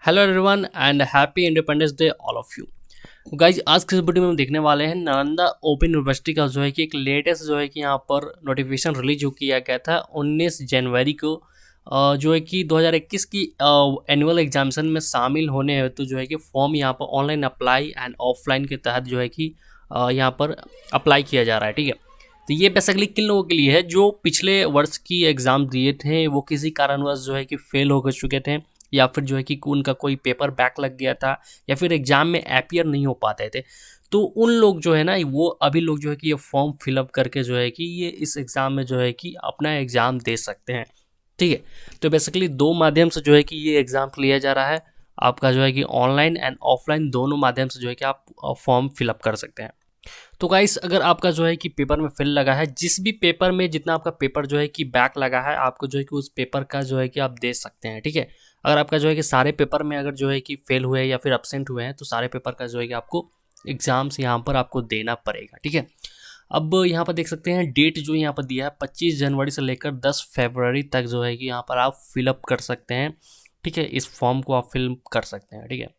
Hello everyone and happy independence day all of you guys. आज की इस video में हम देखने वाले हैं नालंदा ओपन यूनिवर्सिटी का जो है कि एक लेटेस्ट जो है कि यहाँ पर नोटिफिकेशन रिलीज जो किया गया था 19 जनवरी को। जो है कि 2021 की एनुअल एग्जामिनेशन में शामिल होने हेतु जो है कि फॉर्म यहाँ पर ऑनलाइन अप्लाई एंड ऑफलाइन के तहत जो है कि यहाँ पर अप्लाई किया जा रहा है। ठीक है, तो ये बेसिकली किन लोगों के लिए है जो पिछले वर्ष की एग्ज़ाम दिए थे, वो किसी कारणवश जो है कि फेल हो चुके थे, या फिर जो है कि उनका कोई पेपर बैक लग गया था, या फिर एग्ज़ाम में अपीयर नहीं हो पाते थे। तो उन लोग जो है ना, वो अभी लोग जो है कि ये फॉर्म फिलअप करके जो है कि ये इस एग्ज़ाम में जो है कि अपना एग्ज़ाम दे सकते हैं। ठीक है, तो बेसिकली दो माध्यम से जो है कि ये एग्ज़ाम लिया जा रहा है आपका, जो है कि ऑनलाइन एंड ऑफलाइन दोनों माध्यम से जो है कि आप फॉर्म फिलअप कर सकते हैं। तो गाइस, अगर आपका जो है कि पेपर में फेल लगा है, जिस भी पेपर में जितना आपका पेपर जो है कि बैक लगा है, आपको जो है कि उस पेपर का जो है कि आप दे सकते हैं। ठीक है, अगर आपका जो है कि सारे पेपर में अगर जो है कि फेल हुए या फिर एब्सेंट हुए हैं, तो सारे पेपर का जो है कि आपको एग्जाम्स यहाँ पर आपको देना पड़ेगा। ठीक है, अब यहाँ पर देख सकते हैं डेट जो यहाँ पर दिया है 25 जनवरी से लेकर 10 फरवरी तक जो है कि यहाँ पर आप फिलअप कर सकते हैं। ठीक है, इस फॉर्म को आप फिल कर सकते हैं। ठीक है,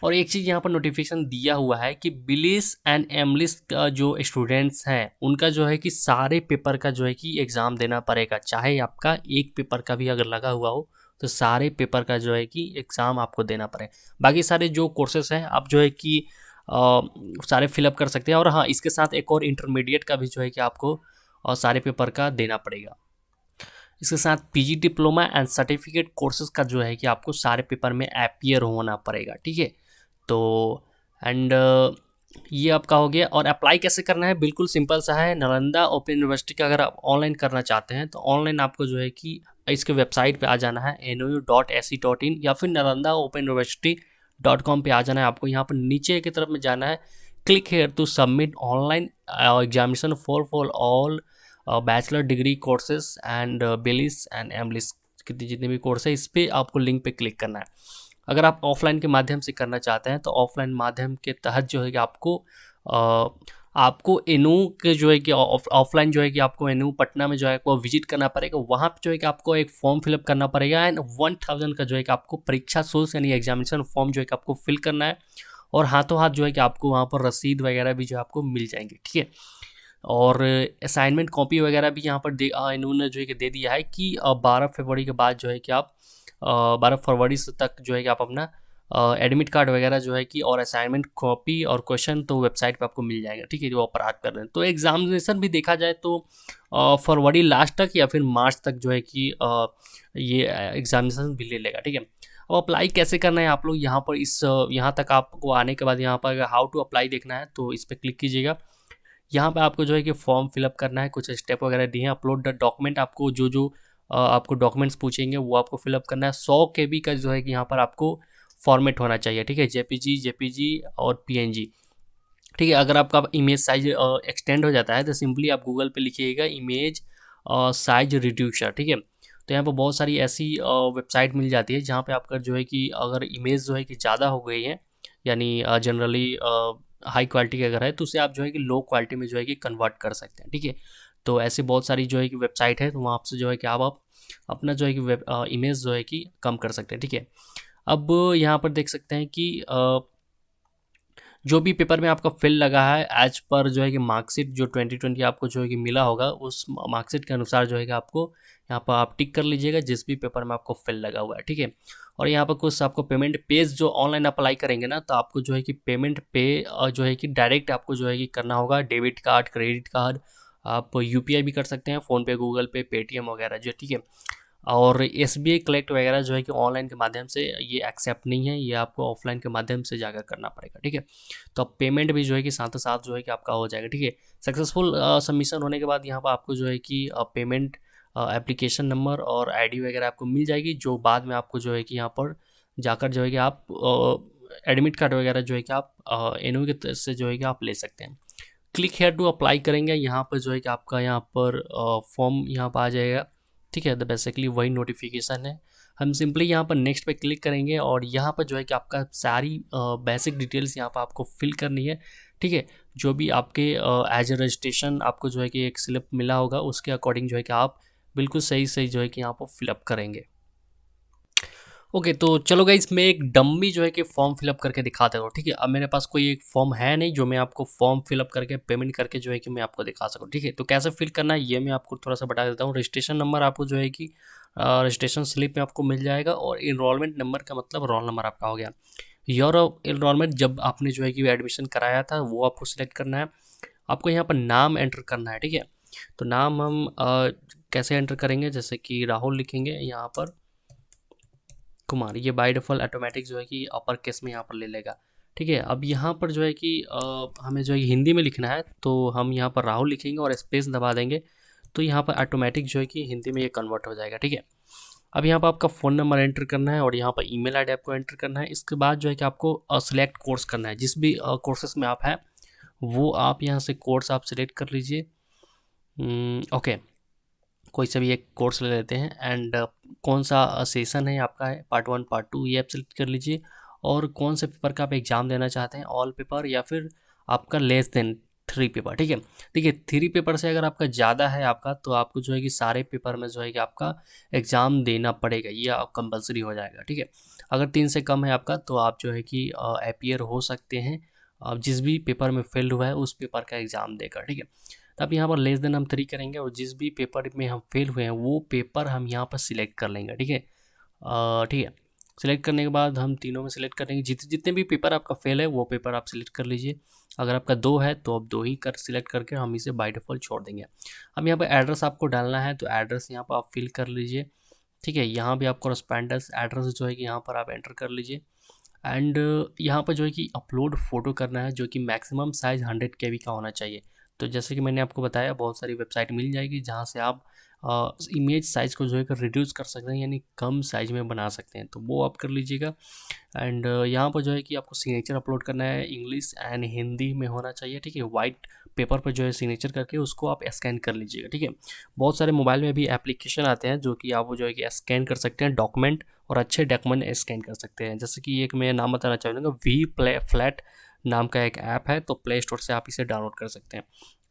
और एक चीज़ यहाँ पर नोटिफिकेशन दिया हुआ है कि बिलिस एंड एमलिस का जो स्टूडेंट्स हैं, उनका जो है कि सारे पेपर का जो है कि एग्ज़ाम देना पड़ेगा। चाहे आपका एक पेपर का भी अगर लगा हुआ हो, तो सारे पेपर का जो है कि एग्ज़ाम आपको देना पड़ेगा। बाकी सारे जो कोर्सेस हैं आप जो है कि सारे फिलअप कर सकते हैं। और हाँ, इसके साथ एक और इंटरमीडिएट का भी जो है कि आपको सारे पेपर का देना पड़ेगा। इसके साथ PG diploma and certificate courses का जो है कि आपको सारे पेपर में अपीयर होना पड़ेगा। ठीक है, तो एंड ये आपका हो गया। और अप्लाई कैसे करना है, बिल्कुल सिंपल सा है। नालंदा ओपन यूनिवर्सिटी का अगर आप ऑनलाइन करना चाहते हैं, तो ऑनलाइन आपको जो है कि इसके वेबसाइट पे आ जाना है nu.ac.in, या फिर nalandaopenuniversity.com पे आ जाना है। आपको यहाँ पर नीचे की तरफ में जाना है, click here to submit online examination for all bachelor degree courses and BLIS and MLIS के जितने भी कोर्स है, इस पर आपको लिंक पे क्लिक करना है। अगर आप ऑफलाइन के माध्यम से करना चाहते हैं, तो ऑफलाइन माध्यम के तहत जो है कि आपको एनू के जो है कि ऑफलाइन जो है कि आपको एनू पटना में जो है वो विजिट करना पड़ेगा। वहाँ पे जो है कि आपको एक फॉर्म फिलअप करना पड़ेगा एंड 1000 का जो है कि आपको परीक्षा शुल्क यानी एग्जामिनेशन फॉर्म जो है कि आपको फिल करना है। और हाथों हाथ जो है कि आपको वहाँ पर रसीद वगैरह भी जो आपको मिल जाएंगे। ठीक है, और असाइनमेंट कॉपी वगैरह भी यहाँ पर इन्होंने जो है कि दे दिया है कि 12 फरवरी के बाद जो है कि आप 12 फरवरी से तक जो है कि आप अपना एडमिट कार्ड वगैरह जो है कि और असाइनमेंट कॉपी और क्वेश्चन तो वेबसाइट पे आपको मिल जाएगा। ठीक है, जो अपराध कर रहे हैं, तो एग्जामिनेशन भी देखा जाए तो फरवरी लास्ट तक या फिर मार्च तक जो है कि ये एग्जामिनेशन भी ले लेगा। ठीक है, अब अप्लाई कैसे करना है, आप लोग यहाँ पर यहाँ तक आपको आने के बाद यहाँ पर हाउ टू अप्लाई देखना है, तो इस पर क्लिक कीजिएगा। यहाँ पे आपको जो है कि फॉर्म फिलअप करना है, कुछ स्टेप वगैरह दिए हैं। अपलोड द डॉक्यूमेंट, आपको जो आपको डॉक्यूमेंट्स पूछेंगे वो आपको फिलअप करना है। 100 KB का जो है कि यहाँ पर आपको फॉर्मेट होना चाहिए। ठीक है, जेपीजी और पीएनजी। ठीक है, अगर आपका इमेज साइज एक्सटेंड हो जाता है, तो सिंपली आप गूगल पे लिखिएगा इमेज साइज रिड्यूसर। ठीक है, तो यहाँ पर बहुत सारी ऐसी वेबसाइट मिल जाती है जहाँ पे आपका जो है कि अगर इमेज जो है कि ज़्यादा हो गई है, यानी जनरली हाई क्वालिटी का अगर है, तो उसे आप जो है कि लो क्वालिटी में जो है कि कन्वर्ट कर सकते हैं। ठीक है, तो ऐसे बहुत सारी जो है कि वेबसाइट है, तो वहाँ से जो है कि आप अपना जो है कि इमेज जो है कि कम कर सकते हैं। ठीक है, अब यहाँ पर देख सकते हैं कि जो भी पेपर में आपका फेल लगा है, एज पर जो है कि मार्कशीट जो 2020 आपको जो है कि मिला होगा, उस मार्कशीट के अनुसार जो है कि आपको यहाँ पर आप टिक कर लीजिएगा जिस भी पेपर में आपको फेल लगा हुआ है। ठीक है, और यहाँ पर कुछ आपको पेमेंट पेज जो ऑनलाइन अप्लाई करेंगे ना, तो आपको जो है कि पेमेंट पे जो है कि डायरेक्ट आपको जो है कि करना होगा। डेबिट कार्ड, क्रेडिट कार्ड, आप यूपीआई भी कर सकते हैं, फ़ोनपे, गूगल पे, पेटीएम वगैरह जो। ठीक है, और एसबीआई कलेक्ट वगैरह जो है कि ऑनलाइन के माध्यम से ये एक्सेप्ट नहीं है, ये आपको ऑफलाइन के माध्यम से जाकर करना पड़ेगा। ठीक है, तो अब पेमेंट भी जो है कि साथ साथ जो है कि आपका हो जाएगा। ठीक है, सक्सेसफुल सबमिशन होने के बाद यहाँ पर आपको जो है कि पेमेंट एप्लीकेशन नंबर और आईडी वगैरह आपको मिल जाएगी, जो बाद में आपको जो है कि यहाँ पर जाकर जो है कि आप एडमिट कार्ड वगैरह जो है कि आप एनओ के तरफ से जो है कि आप ले सकते हैं। क्लिक हेयर टू अप्लाई करेंगे, यहाँ पर जो है कि आपका यहाँ पर फॉर्म यहाँ पर आ जाएगा। ठीक है, तो बेसिकली वही नोटिफिकेशन है। हम सिंपली यहाँ पर नेक्स्ट पे क्लिक करेंगे और यहाँ पर जो है कि आपका सारी बेसिक डिटेल्स यहाँ पर आपको फिल करनी है। ठीक है, जो भी आपके एज ए रजिस्ट्रेशन आपको जो है कि एक स्लिप मिला होगा, उसके अकॉर्डिंग जो है कि आप बिल्कुल सही सही जो है कि यहाँ पर फिलअप करेंगे। ओके, तो चलो गाइस, मैं एक डम्मी जो है कि फॉर्म फिलअप करके दिखा देता हूँ, ठीक है। अब मेरे पास कोई एक फॉर्म है नहीं जो मैं आपको फॉर्म फिलअप करके पेमेंट करके जो है कि मैं आपको दिखा सकूँ, ठीक है। तो कैसे फिल करना है ये मैं आपको थोड़ा सा बता देता हूँ। रजिस्ट्रेशन नंबर आपको जो है कि रजिस्ट्रेशन स्लिप में आपको मिल जाएगा, और इनरोलमेंट नंबर का मतलब रोल नंबर आपका हो गया। योर इनरोलमेंट जब आपने जो है कि एडमिशन कराया था वो आपको सिलेक्ट करना है। आपको यहाँ पर नाम एंटर करना है, ठीक है। तो नाम हम कैसे एंटर करेंगे, जैसे कि राहुल लिखेंगे यहाँ पर, कुमार, ये बाय डिफ़ॉल्ट ऑटोमेटिक जो है कि अपर केस में यहाँ पर ले लेगा, ठीक है। अब यहाँ पर जो है कि हमें जो है हिंदी में लिखना है, तो हम यहाँ पर राहुल लिखेंगे और स्पेस दबा देंगे, तो यहाँ पर ऑटोमेटिक जो है कि हिंदी में ये कन्वर्ट हो जाएगा, ठीक है। अब यहाँ पर आपका फ़ोन नंबर एंटर करना है और यहाँ पर ईमेल आईडी आपको एंटर करना है। इसके बाद जो है कि आपको सिलेक्ट कोर्स करना है, जिस भी कोर्सेस में आप हैं वो आप यहाँ से कोर्स आप सिलेक्ट कर लीजिए। ओके, कोई सा भी एक कोर्स ले लेते हैं, एंड कौन सा सेशन है आपका, है पार्ट 1 पार्ट 2, ये आप सेलेक्ट कर लीजिए। और कौन से पेपर का आप एग्ज़ाम देना चाहते हैं, ऑल पेपर या फिर आपका लेस देन 3 पेपर, ठीक है। देखिए 3 पेपर से अगर आपका ज़्यादा है आपका, तो आपको जो है कि सारे पेपर में जो है कि आपका एग्ज़ाम देना पड़ेगा, ये आप कंपलसरी हो जाएगा, ठीक है। अगर 3 से कम है आपका तो आप जो है कि अपीयर हो सकते हैं, आप जिस भी पेपर में फेल हुआ है उस पेपर का एग्ज़ाम देकर, ठीक है। तब यहाँ पर लेस देन हम 3 करेंगे, और जिस भी पेपर में हम फेल हुए हैं वो पेपर हम यहाँ पर सिलेक्ट कर लेंगे, ठीक है। ठीक है, सिलेक्ट करने के बाद हम तीनों में सिलेक्ट करेंगे, जितने भी पेपर आपका फेल है वो पेपर आप सिलेक्ट कर लीजिए। अगर आपका 2 है तो आप 2 ही कर सिलेक्ट करके हम इसे बाय डिफ़ॉल्ट छोड़ देंगे। अब यहाँ पर एड्रेस आपको डालना है, तो एड्रेस यहाँ पर आप फिल कर लीजिए, ठीक है। यहाँ भी आपको कॉरेस्पोंडेंस एड्रेस जो है कि यहाँ पर आप एंटर कर लीजिए। एंड यहाँ पर जो है कि अपलोड फ़ोटो करना है, जो कि मैक्सिमम साइज़ 100 KB का होना चाहिए। तो जैसे कि मैंने आपको बताया, बहुत सारी वेबसाइट मिल जाएगी जहाँ से आप इमेज साइज़ को जो है कि रिड्यूस कर सकते हैं, यानी कम साइज़ में बना सकते हैं, तो वो आप कर लीजिएगा। एंड यहाँ पर जो है कि आपको सिग्नेचर अपलोड करना है, इंग्लिश एंड हिंदी में होना चाहिए, ठीक है। वाइट पेपर पर जो है सिग्नेचर करके उसको आप स्कैन कर लीजिएगा, ठीक है। बहुत सारे मोबाइल में भी एप्लीकेशन आते हैं जो कि आप वो जो है कि स्कैन कर सकते हैं डॉक्यूमेंट, और अच्छे डॉक्यूमेंट स्कैन कर सकते हैं। जैसे कि एक मैं नाम बताना चाहूँगा, वी प्ले फ्लैट नाम का एक ऐप है, तो प्ले स्टोर से आप इसे डाउनलोड कर सकते हैं,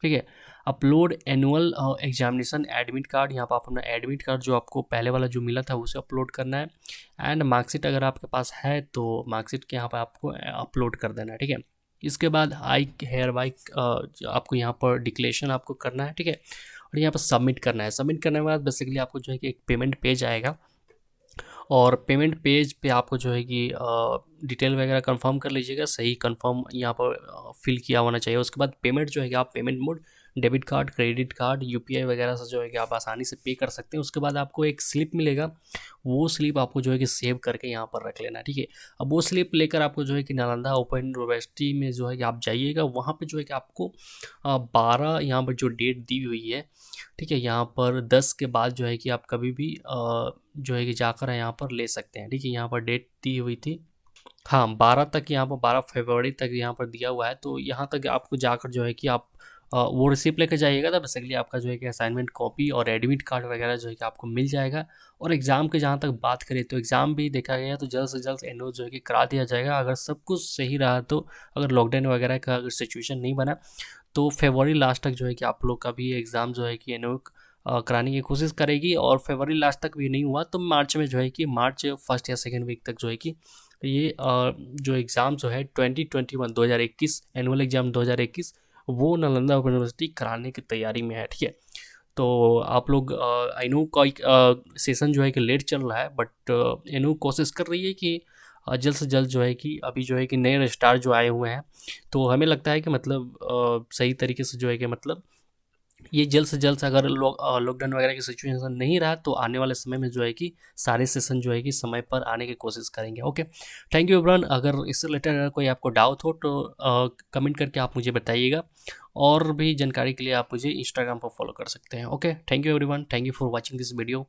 ठीक है। Upload annual examination admit card, यहाँ पर आप अपना एडमिट कार्ड जो आपको पहले वाला जो मिला था उसे अपलोड करना है। एंड मार्कशीट अगर आपके पास है तो मार्कशीट के यहाँ पर आपको अपलोड कर देना है, ठीक है। इसके बाद आई हेयर बाई आपको यहाँ पर डिक्लेरेशन आपको करना है, ठीक है। और यहाँ पर सबमिट करना है। सबमिट करने के बाद बेसिकली आपको जो है कि एक पेमेंट पेज आएगा, और पेमेंट पेज पे आपको जो है कि डिटेल वगैरह कंफर्म कर लीजिएगा, सही कंफर्म यहाँ पर फिल किया होना चाहिए। उसके बाद पेमेंट जो है कि आप payment mode debit card, credit card, UPI वगैरह से जो है कि आप आसानी से पे कर सकते हैं। उसके बाद आपको एक स्लिप मिलेगा, वो स्लिप आपको जो है कि सेव करके यहाँ पर रख लेना, ठीक है। अब वो स्लिप लेकर आपको जो है कि नालंदा ओपन यूनिवर्सिटी में जो है कि आप जाइएगा, वहाँ पर जो है कि आपको 12 यहाँ पर जो डेट दी हुई है, ठीक है, यहाँ पर 10 के बाद जो है कि आप कभी भी जो है कि जाकर यहाँ पर ले सकते हैं, ठीक है। यहाँ पर डेट दी हुई थी, हाँ 12 तक, यहाँ पर 12 फरवरी तक यहाँ पर दिया हुआ है, तो यहाँ तक आपको जाकर जो है कि आप वो रिसिप्ट लेकर जाइएगा, तो बेसिकली आपका जो है कि असाइनमेंट कॉपी और एडमिट कार्ड वगैरह जो है कि आपको मिल जाएगा। और एग्ज़ाम के जहाँ तक बात करें तो एग्ज़ाम भी देखा गया तो जल्द से जल्द एनओ जो है कि करा दिया जाएगा, अगर सब कुछ सही रहा तो। अगर लॉकडाउन वगैरह का अगर सिचुएशन नहीं बना तो फरवरी लास्ट तक जो है कि आप लोग का भी एग्ज़ाम जो है कि एनओ कराने की कोशिश करेगी, और फरवरी लास्ट तक भी नहीं हुआ तो मार्च में जो है कि मार्च फर्स्ट या सेकेंड वीक तक जो है कि ये जो एग्ज़ाम जो है 2021 2021 एनुअल एग्ज़ाम 2021 वो नालंदा ओपन यूनिवर्सिटी कराने की तैयारी में है, ठीक है। तो आप लोग आई नो कोई सेशन जो है कि लेट चल रहा है, बट एनू कोशिश कर रही है कि जल्द से जल्द जो है कि अभी जो है कि नए रजिस्ट्रार जो आए हुए हैं, तो हमें लगता है कि मतलब सही तरीके से जो है कि मतलब ये जल्द से जल्द अगर लॉकडाउन वगैरह की सिचुएशन नहीं रहा तो आने वाले समय में जो है कि सारे सेशन जो है कि समय पर आने की कोशिश करेंगे। Okay, thank you everyone. अगर इससे रिलेटेड अगर कोई आपको डाउट हो तो कमेंट करके आप मुझे बताइएगा, और भी जानकारी के लिए आप मुझे इंस्टाग्राम पर फॉलो कर सकते हैं। Okay, thank you everyone, thank you for watching this video.